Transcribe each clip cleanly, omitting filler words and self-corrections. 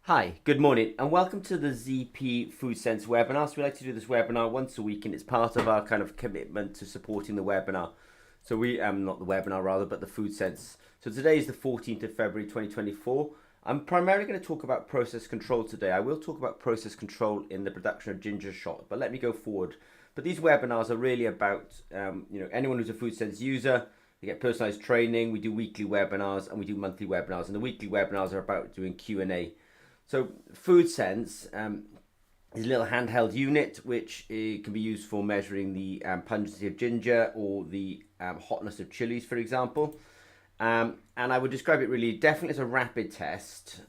Hi, good morning, and welcome to the ZP FoodSense webinar. So we like to do this webinar once a week, and it's part of our kind of commitment to supporting the webinar. So not the webinar rather, but the FoodSense. So today is the 14th of February 2024. I'm primarily going to talk about process control today. I will talk about process control in the production of ginger shot, but let me go forward. But these webinars are really about anyone who's a FoodSense user. They get personalized training. We do weekly webinars and we do monthly webinars, and the weekly webinars are about doing Q&A. So FoodSense is a little handheld unit which can be used for measuring the pungency of ginger or the hotness of chilies, for example. And I would describe it really definitely as a rapid test.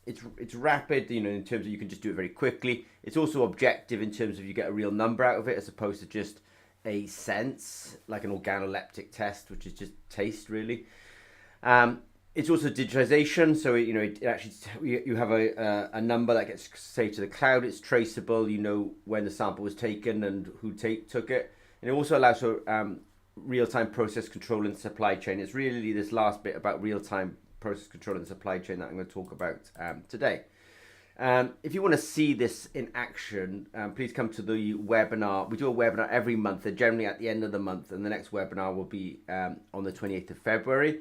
It's rapid, in terms of you can just do it very quickly. It's also objective in terms of you get a real number out of it as opposed to just a sense, like an organoleptic test, which is just taste really. It's also digitization, so it actually you have a number that gets saved to the cloud. It's traceable. You know when the sample was taken and who took it, and it also allows for real-time process control in the supply chain. It's really this last bit about real-time process control in the supply chain that I'm going to talk about today. If you want to see this in action, please come to the webinar. We do a webinar every month. They're generally at the end of the month, and the next webinar will be on the 28th of February.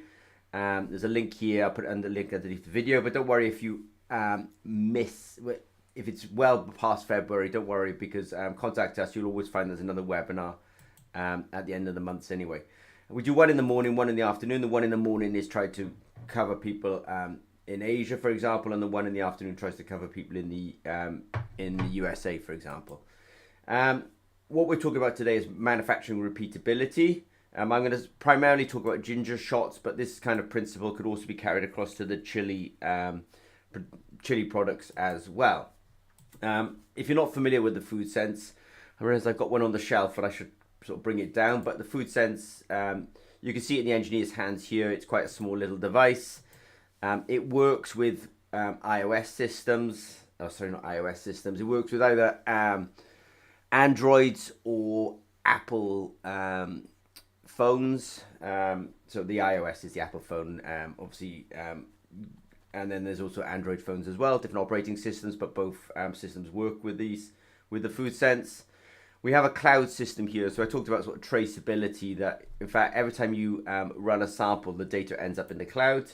There's a link here. I'll put the link underneath the video, but don't worry if you if it's well past February, don't worry, because contact us. You'll always find there's another webinar at the end of the months anyway. We do one in the morning, one in the afternoon. The one in the morning is trying to cover people in Asia, for example, and the one in the afternoon tries to cover people in the USA, for example. What we're talking about today is manufacturing repeatability. I'm going to primarily talk about ginger shots, but this kind of principle could also be carried across to the chili products as well. If you're not familiar with the FoodSense, I realize I've got one on the shelf and I should sort of bring it down, but the FoodSense, you can see it in the engineer's hands here. It's quite a small little device. It works with iOS systems. Oh, sorry, not iOS systems. It works with either Androids or Apple phones. So the iOS is the Apple phone, obviously, and then there's also Android phones as well, different operating systems, but both systems work with the FoodSense. We have a cloud system here, so I talked about sort of traceability, that in fact every time you run a sample, the data ends up in the cloud.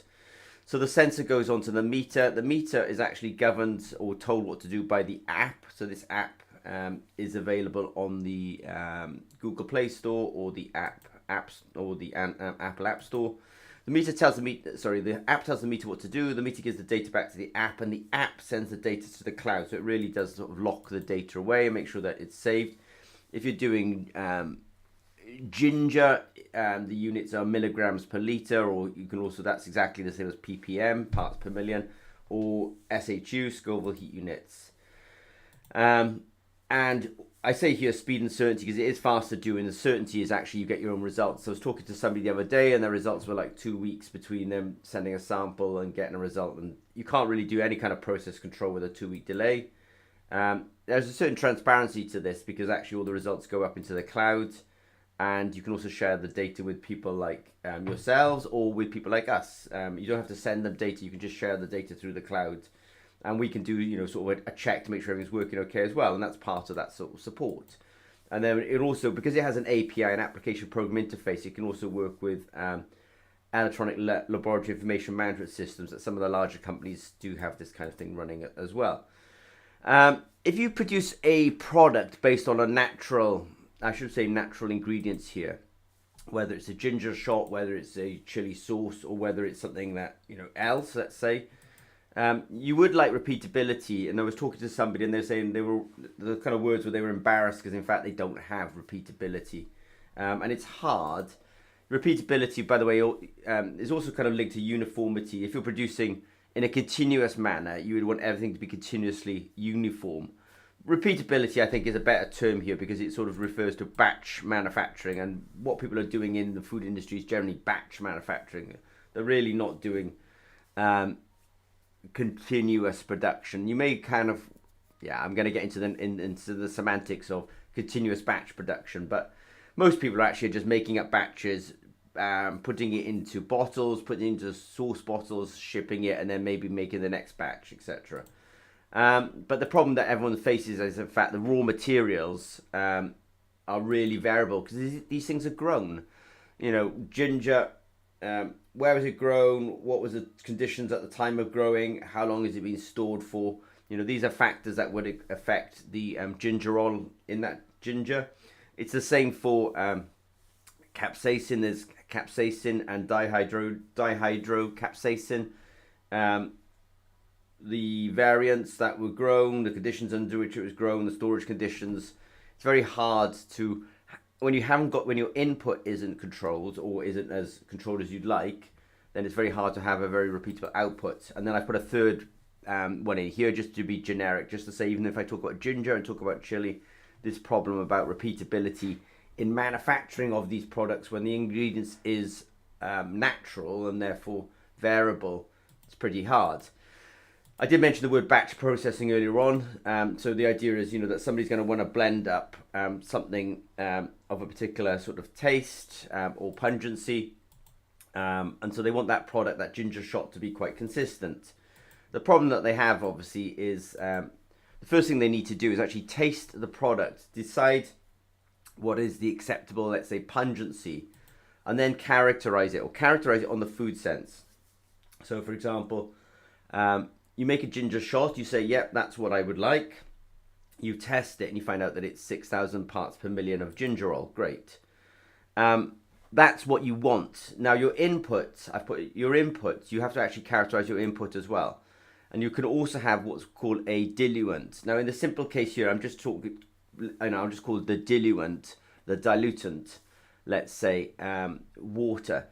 So the sensor goes onto the meter. The meter is actually governed or told what to do by the app. So this app is available on the Google Play Store or the apps or the Apple App Store. The app tells the meter what to do. The meter gives the data back to the app, and the app sends the data to the cloud. So it really does sort of lock the data away and make sure that it's saved. If you're doing ginger, the units are milligrams per liter, or you can also, that's exactly the same as ppm, parts per million, or SHU, Scoville heat units. And I say here speed and certainty because it is fast to do, and the certainty is actually you get your own results. So I was talking to somebody the other day, and the results were like 2 weeks between them sending a sample and getting a result, and you can't really do any kind of process control with a 2-week delay. There's a certain transparency to this because actually all the results go up into the cloud, and you can also share the data with people like yourselves or with people like us. You don't have to send them data, you can just share the data through the cloud. And we can do, sort of a check to make sure everything's working okay as well. And that's part of that sort of support. And then it also, because it has an API, an application program interface, it can also work with electronic laboratory information management systems that some of the larger companies do have this kind of thing running as well. If you produce a product based on natural ingredients here, whether it's a ginger shot, whether it's a chili sauce, or whether it's something that, else, let's say, you would like repeatability. And I was talking to somebody and they're saying the kind of words where they were embarrassed because in fact they don't have repeatability, and it's hard. Repeatability, by the way, is also kind of linked to uniformity. If you're producing in a continuous manner, you would want everything to be continuously uniform. Repeatability, I think, is a better term here because it sort of refers to batch manufacturing, and what people are doing in the food industry is generally batch manufacturing. They're really not doing continuous production. You may kind of, I'm going to get into the semantics of continuous batch production, but most people are actually just making up batches putting it into bottles, putting it into sauce bottles, shipping it, and then maybe making the next batch, etc. But the problem that everyone faces is, in fact, the raw materials are really variable because these things are grown. Ginger, where was it grown? What was the conditions at the time of growing? How long has it been stored for? These are factors that would affect the gingerol in that ginger. It's the same for capsaicin. There's capsaicin and dihydrocapsaicin. The variants that were grown, the conditions under which it was grown, the storage conditions. It's very hard to, when your input isn't controlled or isn't as controlled as you'd like, then it's very hard to have a very repeatable output. And then I put a third one in here just to be generic, just to say, even if I talk about ginger and talk about chili, this problem about repeatability in manufacturing of these products when the ingredients is natural and therefore variable, it's pretty hard. I did mention the word batch processing earlier on. So the idea is, that somebody's going to want to blend up something of a particular sort of taste or pungency. And so they want that product, that ginger shot, to be quite consistent. The problem that they have, obviously, is the first thing they need to do is actually taste the product, decide what is the acceptable, let's say, pungency, and then characterize it on the FoodSense. So, for example, you make a ginger shot, you say, yep, that's what I would like. You test it and you find out that it's 6,000 parts per million of gingerol. Great. That's what you want. Now your input, I've put your input, you have to actually characterize your input as well. And you can also have what's called a diluent. Now in the simple case here, I'm just called the diluent, the dilutant, let's say, water.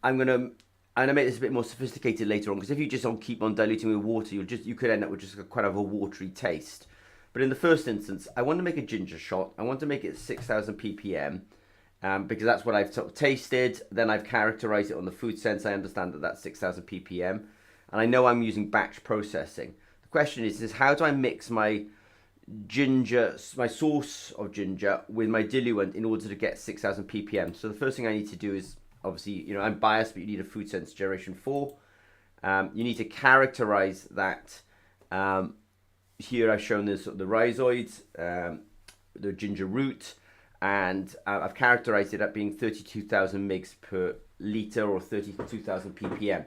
I'm gonna make this a bit more sophisticated later on, because if you just keep on diluting with water, you could end up with just quite a watery taste. But in the first instance, I want to make a ginger shot. I want to make it 6,000 ppm because that's what I've sort of tasted. Then I've characterized it on the FoodSense. I understand that that's 6,000 ppm, and I know I'm using batch processing. The question is how do I mix my sauce of ginger with my diluent in order to get 6,000 ppm? So the first thing I need to do is, obviously, I'm biased, but you need a FoodSense Generation 4. You need to characterize that. Here I've shown this, the rhizoids, the ginger root, and I've characterized it at being 32,000 mg per liter or 32,000 ppm.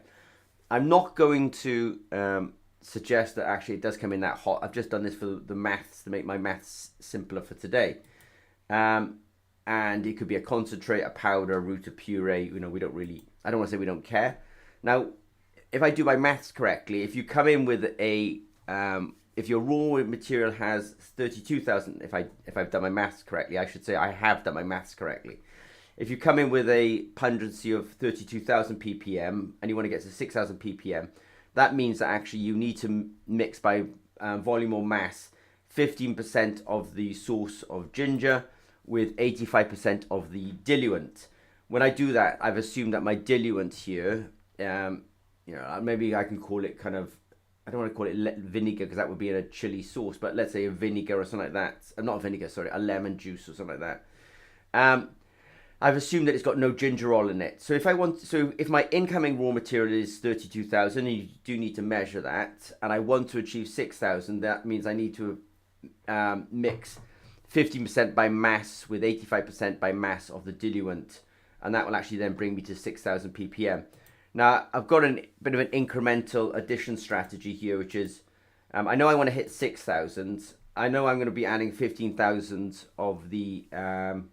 I'm not going to suggest that actually it does come in that hot. I've just done this for the maths, to make my maths simpler for today. And it could be a concentrate, a powder, a root, a puree. I don't want to say we don't care. Now, if I do my maths correctly, if you come in with if your raw material has 32,000, if I've done my maths correctly, I should say I have done my maths correctly. If you come in with a pungency of 32,000 ppm and you want to get to 6,000 ppm, that means that actually you need to mix by volume or mass 15% of the sauce of ginger with 85% of the diluent. When I do that, I've assumed that my diluent here, maybe I can call it I don't want to call it vinegar because that would be in a chili sauce, but let's say a vinegar or something like that. Not vinegar, sorry, a lemon juice or something like that. I've assumed that it's got no gingerol in it. So if my incoming raw material is 32,000, and you do need to measure that, and I want to achieve 6,000, that means I need to mix 15% by mass with 85% by mass of the diluent, and that will actually then bring me to 6,000 ppm. Now, I've got a bit of an incremental addition strategy here, which is, I know I want to hit 6,000. I know I'm going to be adding 15,000 of the, and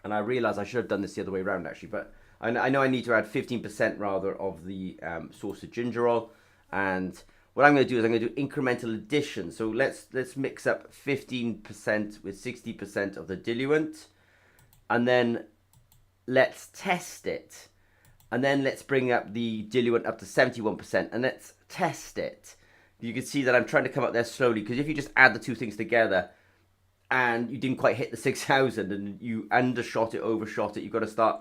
I realize I should have done this the other way around actually, but I know I need to add 15% rather of the sauce of gingerol. And what I'm going to do is I'm going to do incremental addition. So let's mix up 15% with 60% of the diluent, and then let's test it. And then let's bring up the diluent up to 71% and let's test it. You can see that I'm trying to come up there slowly, because if you just add the two things together and you didn't quite hit the 6,000 and you undershot it, overshot it, you've got to start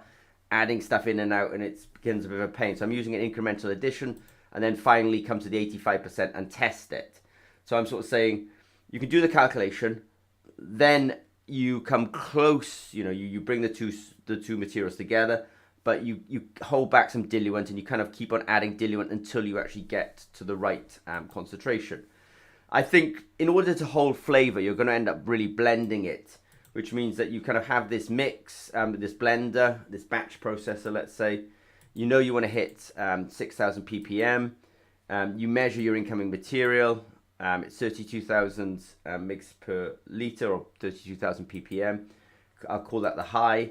adding stuff in and out, and it becomes a bit of a pain. So I'm using an incremental addition and then finally come to the 85% and test it. So I'm sort of saying you can do the calculation, then you come close, you bring the two materials together, but you hold back some diluent and you kind of keep on adding diluent until you actually get to the right concentration. I think in order to hold flavor, you're going to end up really blending it, which means that you kind of have this mix, this blender, this batch processor, let's say. You know you want to hit 6,000 ppm. You measure your incoming material. It's 32,000 mg per liter, or 32,000 ppm. I'll call that the high.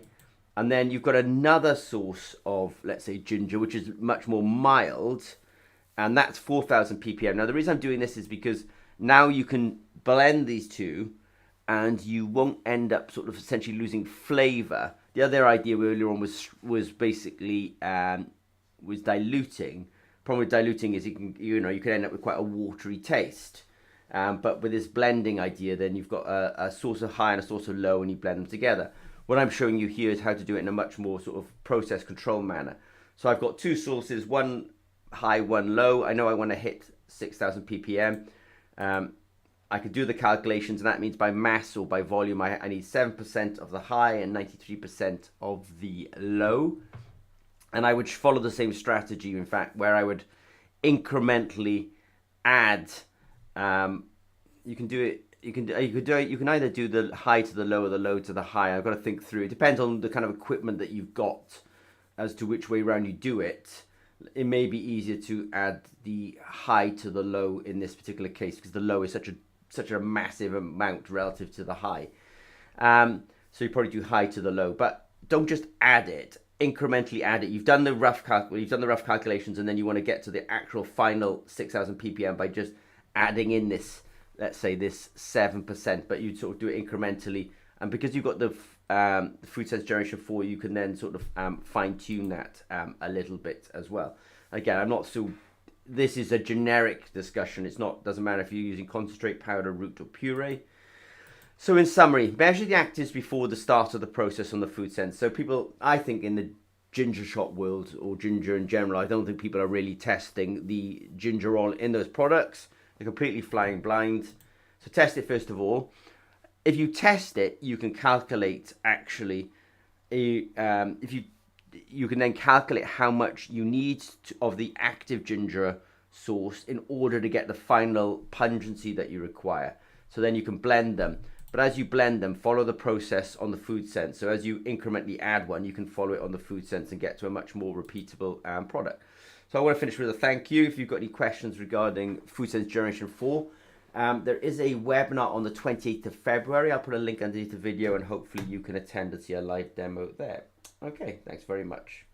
And then you've got another source of, let's say, ginger, which is much more mild, and that's 4,000 ppm. Now, the reason I'm doing this is because now you can blend these two and you won't end up sort of essentially losing flavor. The other idea earlier on was basically was diluting. Problem with diluting is you can end up with quite a watery taste. But with this blending idea, then you've got a source of high and a source of low, and you blend them together. What I'm showing you here is how to do it in a much more sort of process control manner. So I've got two sources, one high, one low. I know I want to hit 6,000 ppm. I could do the calculations, and that means by mass or by volume, I need 7% of the high and 93% of the low. And I would follow the same strategy, in fact, where I would incrementally add. You can do it. You can either do the high to the low or the low to the high. I've got to think through. It depends on the kind of equipment that you've got as to which way around you do it. It may be easier to add the high to the low in this particular case, because the low is such a massive amount relative to the high. So you probably do high to the low, but don't just add it. Incrementally add it. You've done the rough calculations, and then you want to get to the actual final 6,000 ppm by just adding in this, let's say, this 7%, but you sort of do it incrementally. And because you've got the FoodSense Generation 4, you can then sort of fine tune that a little bit as well. Again, this is a generic discussion. Doesn't matter if you're using concentrate, powder, root, or puree. So in summary, measure the actives before the start of the process on the FoodSense. So people, I think in the ginger shop world, or ginger in general, I don't think people are really testing the ginger oil in those products. They're completely flying blind. So test it first of all. If you test it, you can calculate actually, you can then calculate how much you need of the active ginger source in order to get the final pungency that you require. So then you can blend them. But as you blend them, follow the process on the FoodSense. So as you incrementally add one, you can follow it on the FoodSense and get to a much more repeatable product. So I want to finish with a thank you. If you've got any questions regarding FoodSense Generation 4, there is a webinar on the 28th of February. I'll put a link underneath the video, and hopefully you can attend and see a live demo there. Okay, thanks very much.